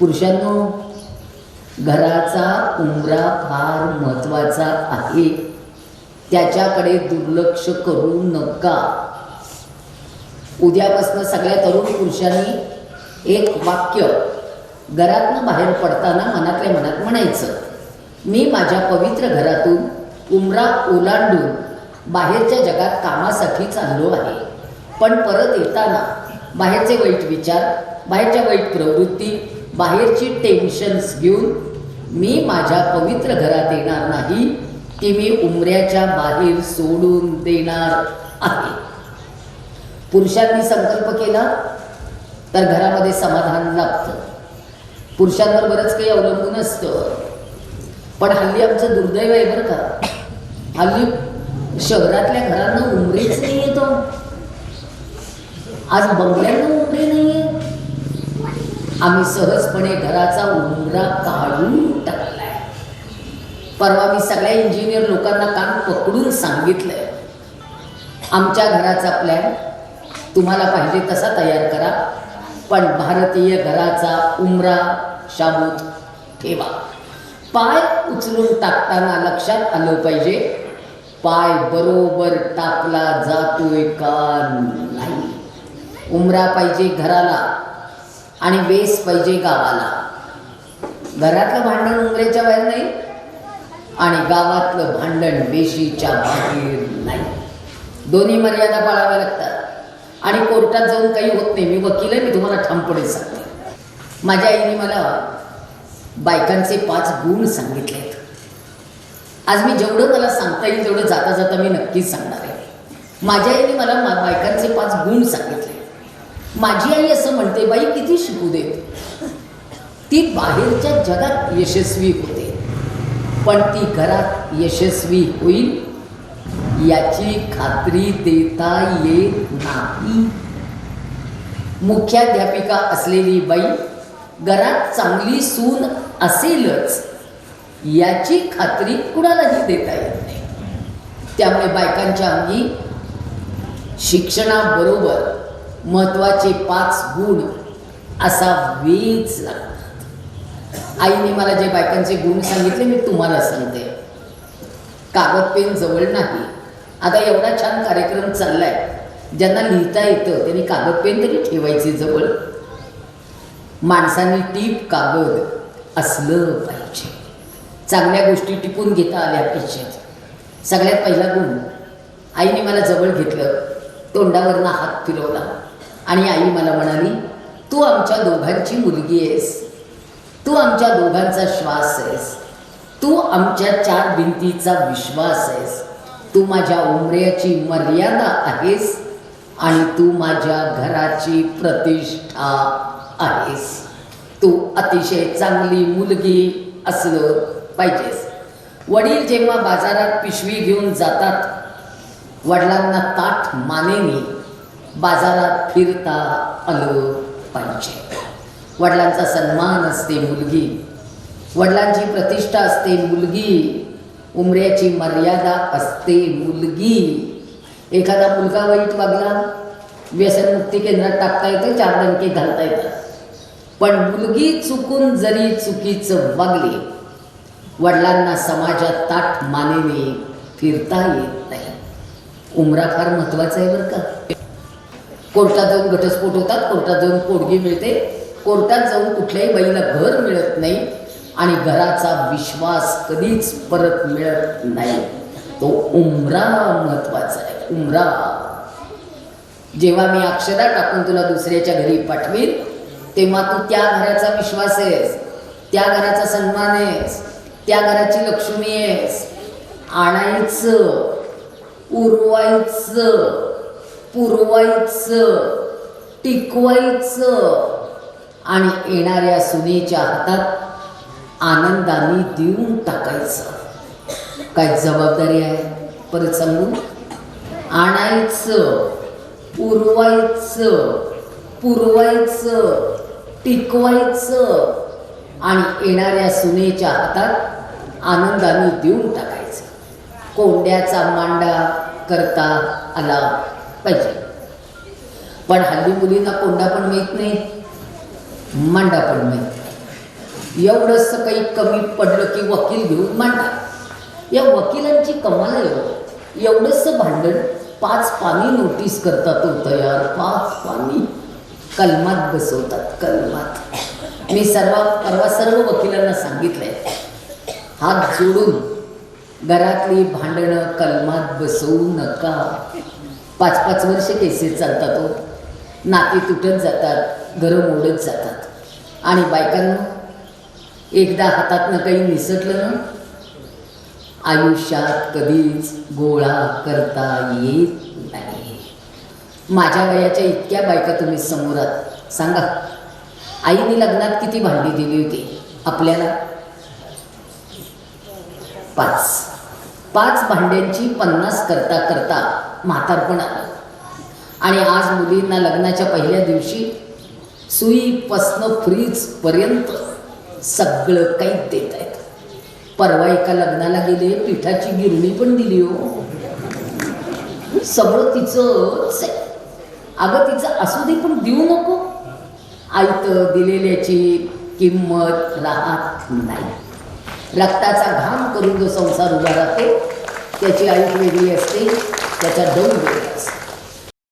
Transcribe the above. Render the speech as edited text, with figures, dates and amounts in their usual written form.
पुरुषांनो, घराचा उंबरा फार महत्त्वाचा आहे, त्याच्याकडे दुर्लक्ष करू नका. उद्यापासून सगळ्या तरुण पुरुषांनी एक वाक्य घरातनं बाहेर पडताना मनातल्या मनात म्हणायचं, मी माझ्या पवित्र घरातून उंबरा ओलांडून बाहेरच्या जगात कामासाठी चाललो आहे, पण परत येताना बाहेरचे वाईट विचार, बाहेरच्या वाईट प्रवृत्ती, बाहेरची टेन्शन्स घेऊन मी माझ्या पवित्र घरात येणार नाही, ती मी उंबऱ्याच्या बाहेर सोडून देणार आहे. पुरुषांनी संकल्प केला तर घरामध्ये समाधान लाभतं. पुरुषांवर बरंच काही अवलंबून असतं, पण हल्ली आमचं दुर्दैव आहे बरं का, हल्ली शहरातल्या घरांना उंबरेच नाही येतो. आज बंगल्यांना उंबरे नाही आहे. आम्ही सहजपणे घराचा उंबरा काढून टाकलाय. परवा मी सगळ्या इंजिनियर लोकांना कान पकडून सांगितलंय, आमच्या घराचा प्लॅन तुम्हाला पाहिजे तसा तयार करा, पण भारतीय घराचा उंबरा शाबूत ठेवा. पाय उचलून टाकताना लक्षात आलं पाहिजे, पाय बरोबर टाकला जातोय का नाही. उंबरा पाहिजे घराला आणि वेस पाहिजे गावाला. घरातलं भांडण उंबऱ्याच्या बाहेर नाही आणि गावातलं भांडण वेशीच्या बाहेर नाही. दोन्ही मर्यादा पाळाव्या लागतात आणि कोर्टात जाऊन काही होत नाही. मी वकील आहे, मी तुम्हाला ठामपणे सांगते. माझ्या आईने मला बायकांचे 5 गुण सांगितलेत. आज मी जेवढं मला सांगता येईल तेवढं जाता जाता मी नक्कीच सांगणार आहे. माझ्या आईने मला बायकांचे 5 गुण सांगितले. माझी आई असं म्हणते, बाई किती शिकू देत, ती बाहेरच्या जगात यशस्वी होते, पण ती घरात यशस्वी होईल याची खात्री देता येत नाही. मुख्याध्यापिका असलेली बाई घरात चांगली सून असेलच याची खात्री कुणालाही देता येत नाही. त्यामुळे बायकांच्या अंगी शिक्षणाबरोबर महत्त्वाचे 5 गुण असावेच लागतात. आईने मला जे बायकांचे गुण सांगितले मी तुम्हाला सांगते. कागद पेन जवळ नाही. आता एवढा छान कार्यक्रम चाललाय, ज्यांना लिहिता येतं त्यांनी कागद पेन तरी ठेवायचे जवळ. माणसांनी टीप कागद असलं पाहिजे. चांगल्या गोष्टी टिपून घेता आल्या पाहिजेत. सगळ्यात पहिला गुण, आईने मला जवळ घेतलं, तोंडावरनं हात फिरवला आणि आई मला म्हणाली, तू आमच्या दोघांची मुलगी आहेस, तू आमच्या दोघांचा श्वास आहेस, तू आमच्या 4 भिंतीचा विश्वास आहेस, तू माझ्या उंबऱ्याची मर्यादा आहेस आणि तू माझ्या घराची प्रतिष्ठा आहेस. तू अतिशय चांगली मुलगी असलं पाहिजेस. वडील जेव्हा बाजारात पिशवी घेऊन जातात, वडिलांना ताठ मानेने बाजारात फिरता आलं पाहिजे. वडिलांचा सन्मान असते मुलगी, वडिलांची प्रतिष्ठा असते मुलगी, उंबऱ्याची मर्यादा असते मुलगी. एखादा मुलगा वाईट वागला, व्यसनमुक्ती केंद्रात टाकता येतं, 4 दणके घालता येतात, पण मुलगी चुकून जरी चुकीचं वागली, वडिलांना समाजात ताठ मानेने फिरता येत नाही. उंबरा फार महत्त्वाचा आहे बरं का. कोर्टात जाऊन घटस्फोट होतात, कोर्टात जाऊन पोटगी मिळते, कोर्टात जाऊन कुठल्याही बाईला घर मिळत नाही आणि घराचा विश्वास कधीच परत मिळत नाही. तो उंबरा महत्त्वाचा आहे. उंबरा. जेव्हा मी अक्षरा टाकून तुला दुसऱ्याच्या घरी पाठवीन, तेव्हा तू त्या घराचा विश्वास आहेस, त्या घराचा सन्मान आहेस, त्या घराची लक्ष्मी आहेस. आणायचं, उरवायचं, पुरवायचं, टिकवायचं आणि येणाऱ्या सुनेच्या हातात आनंदाने देऊन टाकायचं. काय जबाबदारी आहे परत सांगू. आणायचं, उरवायचं, पुरवायचं, टिकवायचं आणि येणाऱ्या सुनेच्या हातात आनंदाने देऊन टाकायचं. कोंड्याचा मांडा करता आला पाहिजे. पण हल्ली मुलींना कोंडा पण माहीत नाही, मांडा पण माहीत नाही. एवढंसं काही कमी पडलं की वकील घेऊन मांडा. या वकिलांची कमाल आहे हो. एवढंसं भांडण 5 पानी नोटीस करतात हो तयार. 5 पानी कलमात बसवतात. कलमात. मी परवा सर्व वकिलांना सांगितलंय, हात जोडून घरातली भांडणं कलमात बसवू नका. 5-5 वर्ष केसेस चालतात हो. नाती तुटत जातात, घरं मोडत जातात. आणि बायकांना एकदा हातातनं काही निसटलं ना, आयुष्यात कधीच गोळा करता येत नाही. माझ्या वयाच्या इतक्या बायका तुम्ही समोर आहात. सांगा, आईने लग्नात किती भांडी दिली होती आपल्याला? 5 भांड्यांची 50 करता करता म्हातारपण आलं. आणि आज मुलींना लग्नाच्या पहिल्या दिवशी सुईपासनं फ्रीजपर्यंत सगळं काही देत आहेत. परवा एका लग्नाला गेले, पिठाची गिरणी पण दिली हो. सगळं तिचंच आहे. अगं तिचं असू दे पण देऊ नको. आयतं दिलेल्याची किंमत राहत नाही. रक्ताचा घाम करून जो संसार उभा राहतो त्याची आयुष्य वेगळी असते, त्याचा दौड वेगळा असते.